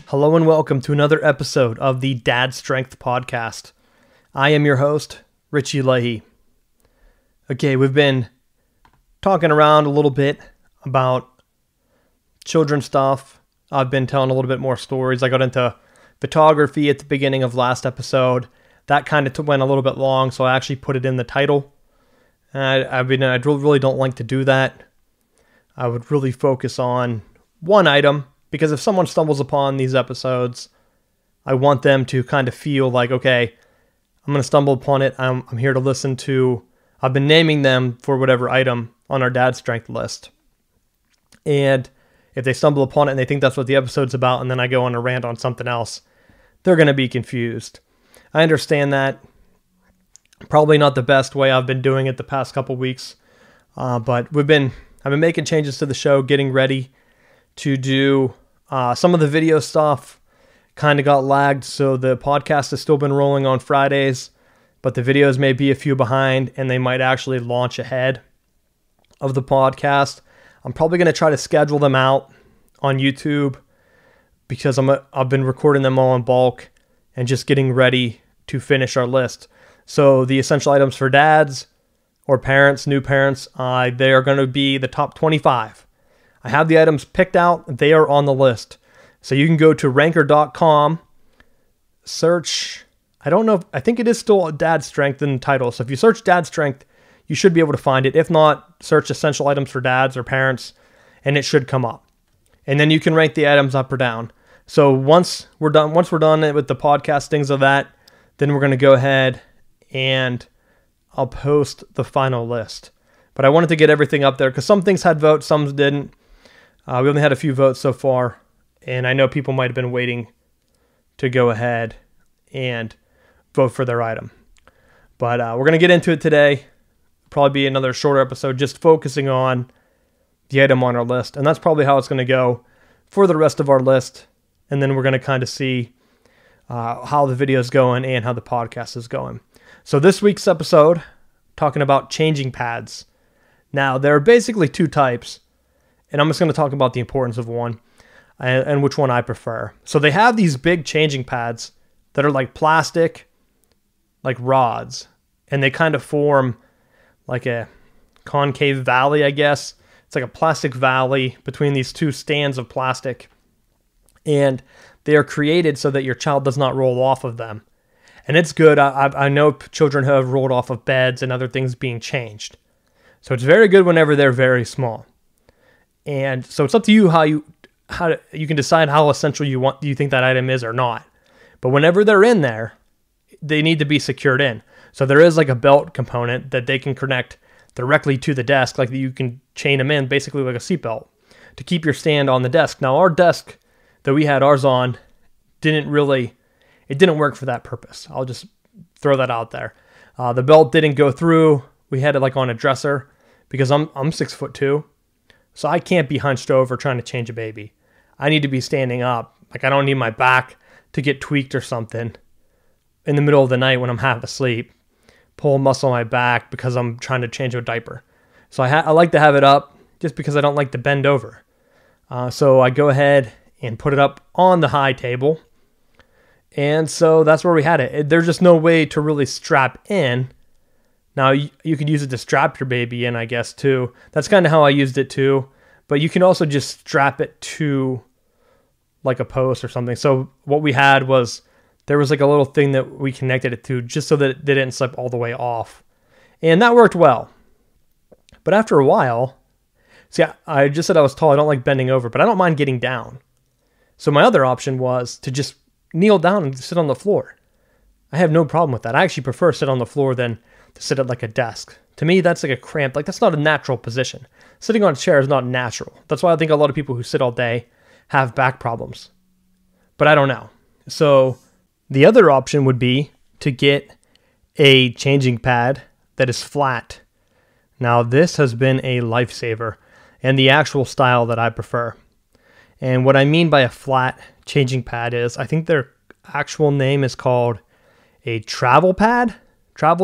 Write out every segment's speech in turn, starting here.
Hello and welcome to another episode of the Dad Strength Podcast. I am your host, Richie Leahey. Okay, we've been talking around a little bit about children stuff. I've been telling a little bit more stories. I got into photography at the beginning of last episode. That kind of went a little bit long, so I actually put it in the title. I really don't like to do that. I would really focus on one item, because if someone stumbles upon these episodes, I want them to kind of feel like, okay, I'm going to stumble upon it. I'm here to listen to. I've been naming them for whatever item on our Dad Strength list. And if they stumble upon it and they think that's what the episode's about, and then I go on a rant on something else, they're going to be confused. I understand that. Probably not the best way I've been doing it the past couple weeks. But I've been making changes to the show, getting ready to do some of the video stuff. Kind of got lagged, so the podcast has still been rolling on Fridays, but the videos may be a few behind, and they might actually launch ahead of the podcast. I'm probably going to try to schedule them out on YouTube because I've been recording them all in bulk and just getting ready to finish our list. So the essential items for dads or parents, new parents, they are going to be the top 25. I have the items picked out. They are on the list. So you can go to ranker.com, search, I think it is still Dad Strength in the title. So if you search Dad Strength, you should be able to find it. If not, search essential items for dads or parents, and it should come up. And then you can rank the items up or down. So once we're done with the podcastings of that, then we're going to go ahead and I'll post the final list. But I wanted to get everything up there because some things had votes, some didn't. We only had a few votes so far, and I know people might have been waiting to go ahead and vote for their item. But we're going to get into it today. Probably be another shorter episode just focusing on the item on our list, and that's probably how it's going to go for the rest of our list. And then we're going to kind of see how the video is going and how the podcast is going. So this week's episode, talking about changing pads. Now, there are basically two types, and I'm just going to talk about the importance of one and which one I prefer. So they have these big changing pads that are like plastic, like rods, and they kind of form like a concave valley, I guess. It's like a plastic valley between these two stands of plastic, and they are created so that your child does not roll off of them. And it's good. I know children who have rolled off of beds and other things being changed. So it's very good whenever they're very small. And so it's up to you how you can decide how essential you think that item is or not. But whenever they're in there, they need to be secured in. So there is like a belt component that they can connect directly to the desk, like you can chain them in, basically like a seatbelt, to keep your stand on the desk. Now our desk that we had ours on didn't work for that purpose. I'll just throw that out there. The belt didn't go through. We had it like on a dresser because I'm 6'2", so I can't be hunched over trying to change a baby. I need to be standing up. Like I don't need my back to get tweaked or something in the middle of the night when I'm half asleep. Pull a muscle on my back because I'm trying to change a diaper. So I like to have it up just because I don't like to bend over. So I go ahead and put it up on the high table. And so that's where we had it. There's just no way to really strap in. Now, you could use it to strap your baby in, I guess, too. That's kind of how I used it, too. But you can also just strap it to, like, a post or something. So what we had was, there was, like, a little thing that we connected it to just so that it didn't slip all the way off. And that worked well. But after a while, see, I just said I was tall. I don't like bending over, but I don't mind getting down. So my other option was to just kneel down and sit on the floor. I have no problem with that. I actually prefer to sit on the floor than to sit at like a desk. To me, that's like a cramp. Like that's not a natural position. Sitting on a chair is not natural. That's why I think a lot of people who sit all day have back problems. But I don't know. So the other option would be to get a changing pad that is flat. Now this has been a lifesaver and the actual style that I prefer. And what I mean by a flat changing pad is, I think their actual name is called a travel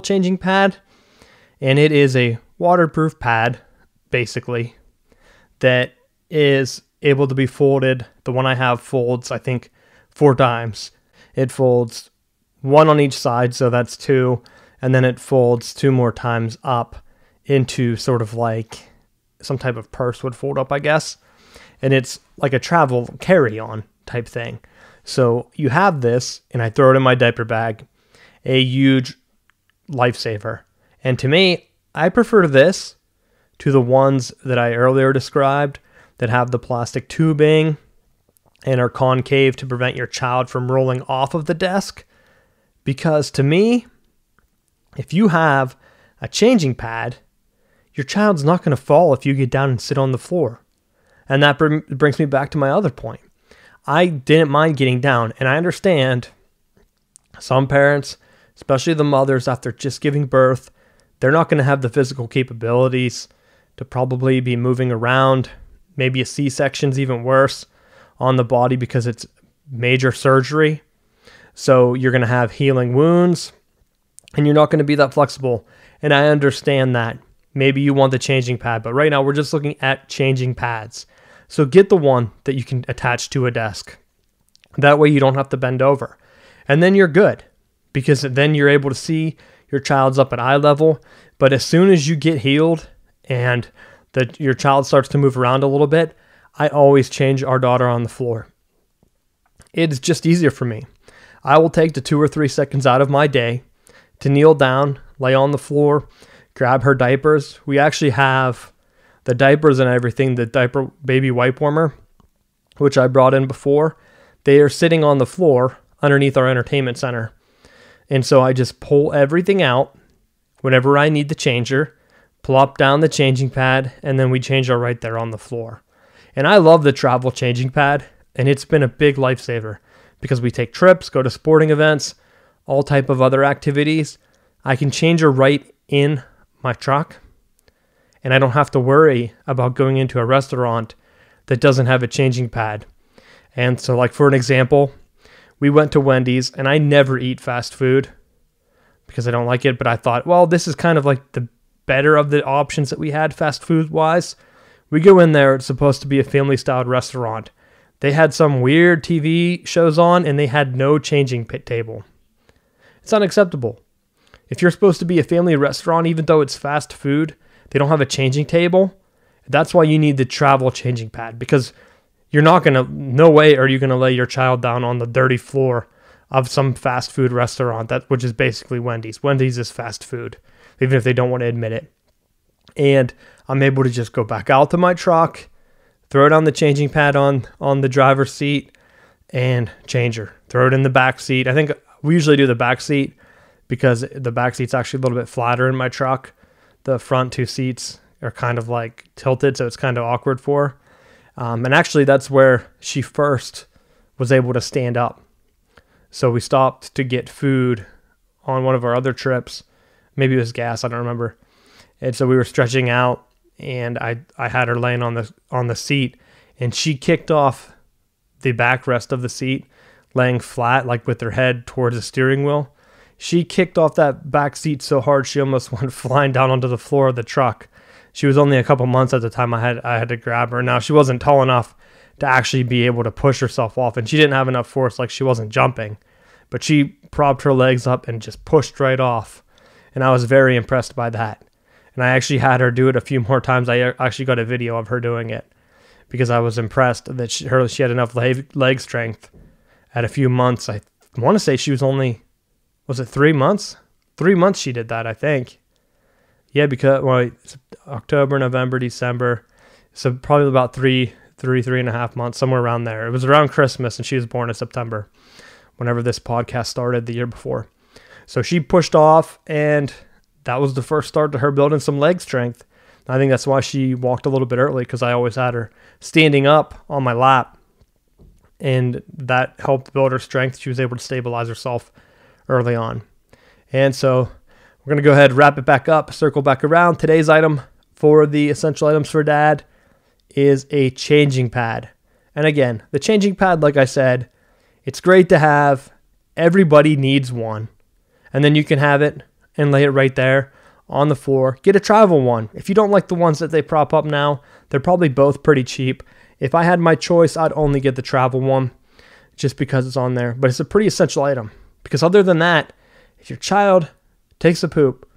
changing pad. And it is a waterproof pad, basically, that is able to be folded. The one I have folds, I think, 4 times. It folds 1 on each side, so that's 2, and then it folds 2 more times up into sort of like some type of purse would fold up, I guess. And it's like a travel carry-on type thing. So you have this, and I throw it in my diaper bag, a huge lifesaver. And to me, I prefer this to the ones that I earlier described that have the plastic tubing and are concave to prevent your child from rolling off of the desk. Because to me, if you have a changing pad, your child's not going to fall if you get down and sit on the floor. And that brings me back to my other point. I didn't mind getting down, and I understand some parents, especially the mothers after just giving birth, they're not going to have the physical capabilities to probably be moving around. Maybe a C-section's even worse on the body because it's major surgery. So you're going to have healing wounds, and you're not going to be that flexible. And I understand that. Maybe you want the changing pad, but right now we're just looking at changing pads. So get the one that you can attach to a desk. That way you don't have to bend over. And then you're good, because then you're able to see your child's up at eye level. But as soon as you get healed and your child starts to move around a little bit, I always change our daughter on the floor. It's just easier for me. I will take the 2 or 3 seconds out of my day to kneel down, lay on the floor, grab her diapers. We actually have the diapers and everything, the diaper baby wipe warmer, which I brought in before. They are sitting on the floor underneath our entertainment center. And so I just pull everything out whenever I need the changer, plop down the changing pad, and then we change her right there on the floor. And I love the travel changing pad, and it's been a big lifesaver because we take trips, go to sporting events, all type of other activities. I can change her right in my truck, and I don't have to worry about going into a restaurant that doesn't have a changing pad. And so, like, for an example, we went to Wendy's, and I never eat fast food because I don't like it, but I thought, well, this is kind of like the better of the options that we had fast food wise. We go in there, it's supposed to be a family styled restaurant. They had some weird TV shows on, and they had no changing pit table. It's unacceptable. If you're supposed to be a family restaurant, even though it's fast food, they don't have a changing table. That's why you need the travel changing pad, because you're not going to, no way are you going to lay your child down on the dirty floor of some fast food restaurant, which is basically Wendy's. Wendy's is fast food, even if they don't want to admit it. And I'm able to just go back out to my truck, throw it on the changing pad on the driver's seat, and change her. Throw it in the back seat. I think we usually do the back seat because the back seat's actually a little bit flatter in my truck. The front 2 seats are kind of like tilted, so it's kind of awkward for her. And actually, that's where she first was able to stand up. So we stopped to get food on one of our other trips. Maybe it was gas, I don't remember. And so we were stretching out, and I had her laying on the seat, and she kicked off the backrest of the seat, laying flat, like with her head towards the steering wheel. She kicked off that back seat so hard she almost went flying down onto the floor of the truck. She was only a couple months at the time I had to grab her. Now, she wasn't tall enough to actually be able to push herself off, and she didn't have enough force, like she wasn't jumping. But she propped her legs up and just pushed right off, and I was very impressed by that. And I actually had her do it a few more times. I actually got a video of her doing it because I was impressed that she had enough leg strength at a few months. I want to say she was only, was it 3 months? 3 months she did that, I think. Yeah, because it's October, November, December. So probably about three and a half months, somewhere around there. It was around Christmas, and she was born in September, whenever this podcast started the year before. So she pushed off, and that was the first start to her building some leg strength. I think that's why she walked a little bit early, because I always had her standing up on my lap, and that helped build her strength. She was able to stabilize herself early on. And so we're going to go ahead and wrap it back up, circle back around. Today's item for the essential items for dad is a changing pad. And again, the changing pad, like I said, it's great to have. Everybody needs one. And then you can have it and lay it right there on the floor. Get a travel one. If you don't like the ones that they prop up now, they're probably both pretty cheap. If I had my choice, I'd only get the travel one just because it's on there. But it's a pretty essential item. Because other than that, if your child takes a poop,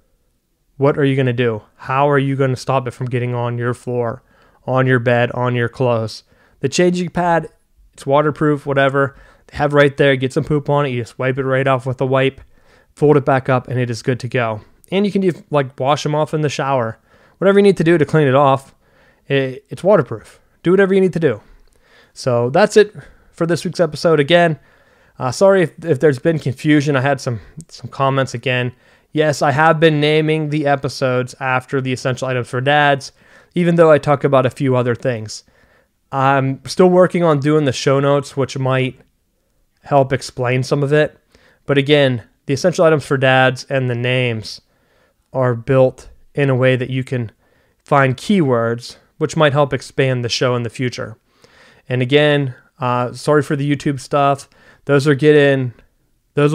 what are you going to do? How are you going to stop it from getting on your floor, on your bed, on your clothes? The changing pad, it's waterproof, whatever. They have right there, get some poop on it. You just wipe it right off with a wipe, fold it back up, and it is good to go. And you can wash them off in the shower. Whatever you need to do to clean it off, it's waterproof. Do whatever you need to do. So that's it for this week's episode. Again, sorry if there's been confusion. I had some comments again. Yes, I have been naming the episodes after the essential items for dads, even though I talk about a few other things. I'm still working on doing the show notes, which might help explain some of it. But again, the essential items for dads and the names are built in a way that you can find keywords, which might help expand the show in the future. And again, sorry for the YouTube stuff. Those will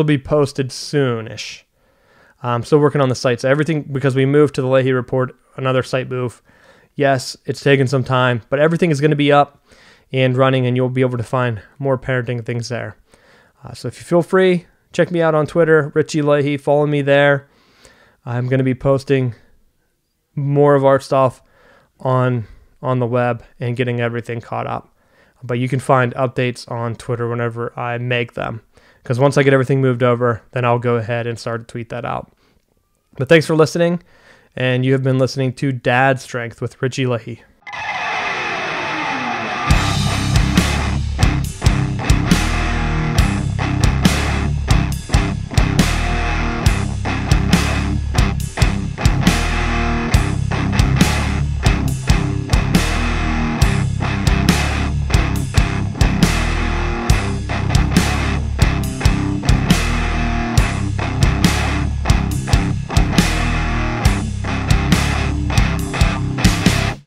be posted soonish. I'm still working on the site. So everything, because we moved to the Leahey Report, another site move. Yes, it's taken some time, but everything is going to be up and running, and you'll be able to find more parenting things there. So if you feel free, check me out on Twitter, Richie Leahey. Follow me there. I'm going to be posting more of our stuff on the web and getting everything caught up. But you can find updates on Twitter whenever I make them. Because once I get everything moved over, then I'll go ahead and start to tweet that out. But thanks for listening, and you have been listening to Dad Strength with Richie Leahey.